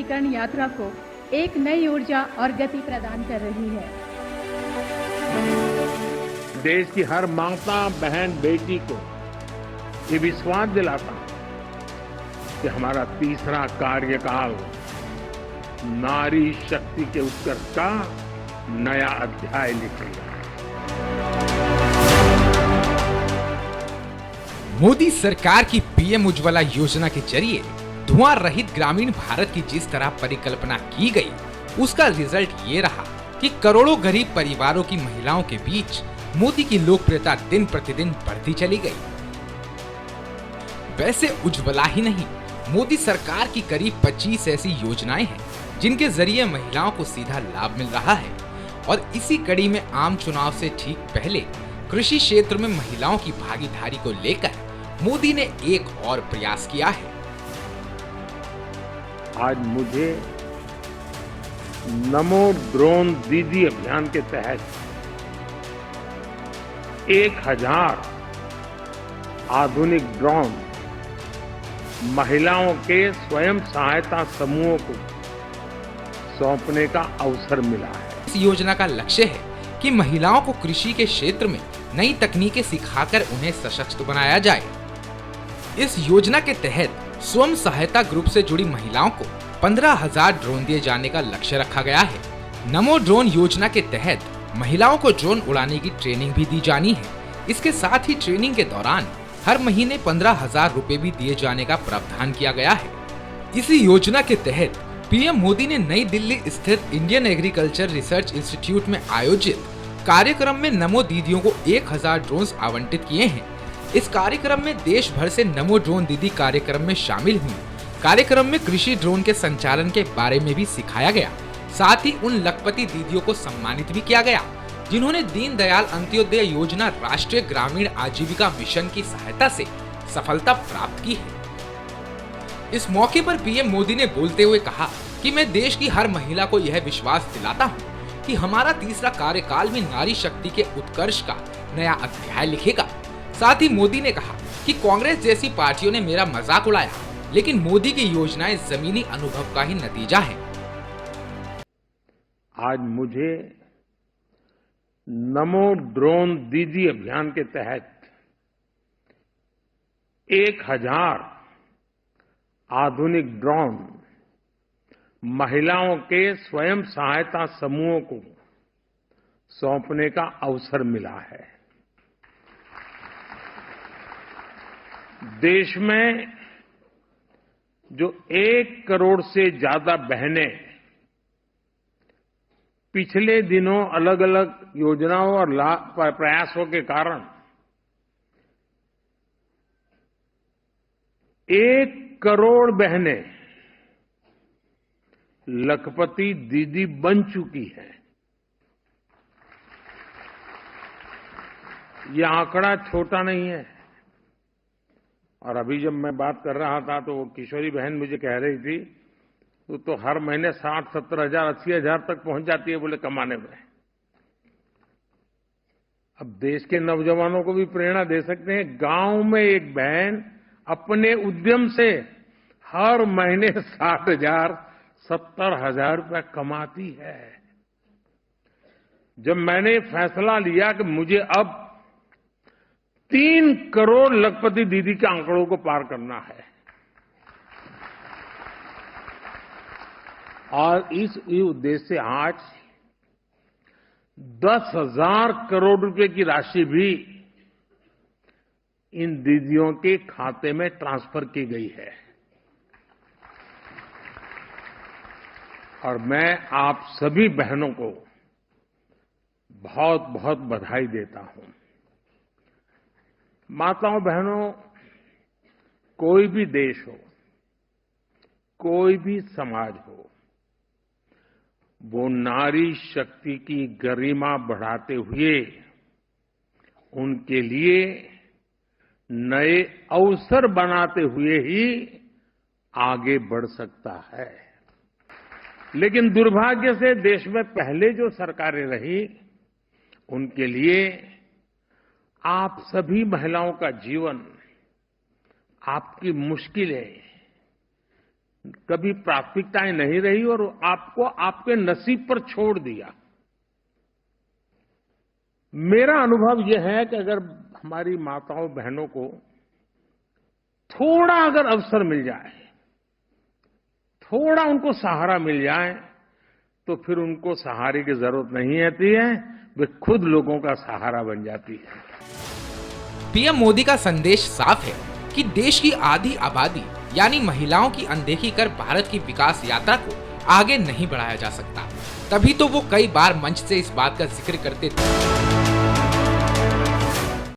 सशक्तिकरण यात्रा को एक नई ऊर्जा और गति प्रदान कर रही है। देश की हर माता, बहन, बेटी को ये विश्वास दिलाता हूं कि हमारा तीसरा कार्यकाल नारी शक्ति के उत्कर्ष का नया अध्याय लिखेगा। मोदी सरकार की पीएम उज्ज्वला योजना के जरिए धुआं रहित ग्रामीण भारत की जिस तरह परिकल्पना की गई, उसका रिजल्ट ये रहा कि करोड़ों गरीब परिवारों की महिलाओं के बीच मोदी की लोकप्रियता दिन प्रतिदिन बढ़ती चली गई। वैसे उज्ज्वला ही नहीं, मोदी सरकार की करीब 25 ऐसी योजनाएं हैं जिनके जरिए महिलाओं को सीधा लाभ मिल रहा है। और इसी कड़ी में आम चुनाव से ठीक पहले कृषि क्षेत्र में महिलाओं की भागीदारी को लेकर मोदी ने एक और प्रयास किया है। आज मुझे नमो ड्रोन दीदी अभियान के तहत 1000 आधुनिक ड्रोन महिलाओं के स्वयं सहायता समूहों को सौंपने का अवसर मिला है। इस योजना का लक्ष्य है कि महिलाओं को कृषि के क्षेत्र में नई तकनीकें सिखाकर उन्हें सशक्त बनाया जाए। इस योजना के तहत स्वयं सहायता ग्रुप से जुड़ी महिलाओं को 15,000 ड्रोन दिए जाने का लक्ष्य रखा गया है। नमो ड्रोन योजना के तहत महिलाओं को ड्रोन उड़ाने की ट्रेनिंग भी दी जानी है। इसके साथ ही ट्रेनिंग के दौरान हर महीने 15,000 रुपए भी दिए जाने का प्रावधान किया गया है। इसी योजना के तहत पीएम मोदी ने नई दिल्ली स्थित इंडियन एग्रीकल्चर रिसर्च इंस्टीट्यूट में आयोजित कार्यक्रम में नमो दीदियों को 1000 ड्रोन आवंटित किए हैं। इस कार्यक्रम में देश भर से नमो ड्रोन दीदी कार्यक्रम में शामिल हुई। कार्यक्रम में कृषि ड्रोन के संचालन के बारे में भी सिखाया गया। साथ ही उन लखपति दीदियों को सम्मानित भी किया गया जिन्होंने दीनदयाल अंत्योदय योजना राष्ट्रीय ग्रामीण आजीविका मिशन की सहायता से सफलता प्राप्त की है। इस मौके पर पीएम मोदी ने बोलते हुए कहा कि मैं देश की हर महिला को यह विश्वास दिलाता हूं कि हमारा तीसरा कार्यकाल भी नारी शक्ति के उत्कर्ष का नया अध्याय लिखेगा। साथ ही मोदी ने कहा कि कांग्रेस जैसी पार्टियों ने मेरा मजाक उड़ाया, लेकिन मोदी की योजनाएं जमीनी अनुभव का ही नतीजा है। आज मुझे नमो ड्रोन दीदी अभियान के तहत 1000 आधुनिक ड्रोन महिलाओं के स्वयं सहायता समूहों को सौंपने का अवसर मिला है। देश में जो 1 करोड़ से ज्यादा बहनें पिछले दिनों अलग अलग योजनाओं और प्रयासों के कारण 1 करोड़ बहनें लखपति दीदी बन चुकी हैं। यह आंकड़ा छोटा नहीं है। और अभी जब मैं बात कर रहा था तो वो किशोरी बहन मुझे कह रही थी तो हर महीने 60-70 हजार 80 हजार तक पहुंच जाती है बोले कमाने में। अब देश के नौजवानों को भी प्रेरणा दे सकते हैं। गांव में एक बहन अपने उद्यम से हर महीने 60,000-70,000 रुपया कमाती है। जब मैंने फैसला लिया कि मुझे अब 3 करोड़ लखपति दीदी के आंकड़ों को पार करना है और इस उद्देश्य से आज 10,000 करोड़ रुपए की राशि भी इन दीदियों के खाते में ट्रांसफर की गई है। और मैं आप सभी बहनों को बहुत बहुत बधाई देता हूं। माताओं बहनों, कोई भी देश हो, कोई भी समाज हो, वो नारी शक्ति की गरिमा बढ़ाते हुए उनके लिए नए अवसर बनाते हुए ही आगे बढ़ सकता है। लेकिन दुर्भाग्य से देश में पहले जो सरकारें रही उनके लिए आप सभी महिलाओं का जीवन, आपकी मुश्किलें कभी प्राथमिकताएं नहीं रही और आपको आपके नसीब पर छोड़ दिया। मेरा अनुभव यह है कि अगर हमारी माताओं बहनों को थोड़ा अगर अवसर मिल जाए, थोड़ा उनको सहारा मिल जाए, तो फिर उनको सहारे की जरूरत नहीं होती है, वे खुद लोगों का सहारा बन जाती है। पीएम मोदी का संदेश साफ है कि देश की आधी आबादी यानी महिलाओं की अनदेखी कर भारत की विकास यात्रा को आगे नहीं बढ़ाया जा सकता। तभी तो वो कई बार मंच से इस बात का जिक्र करते थे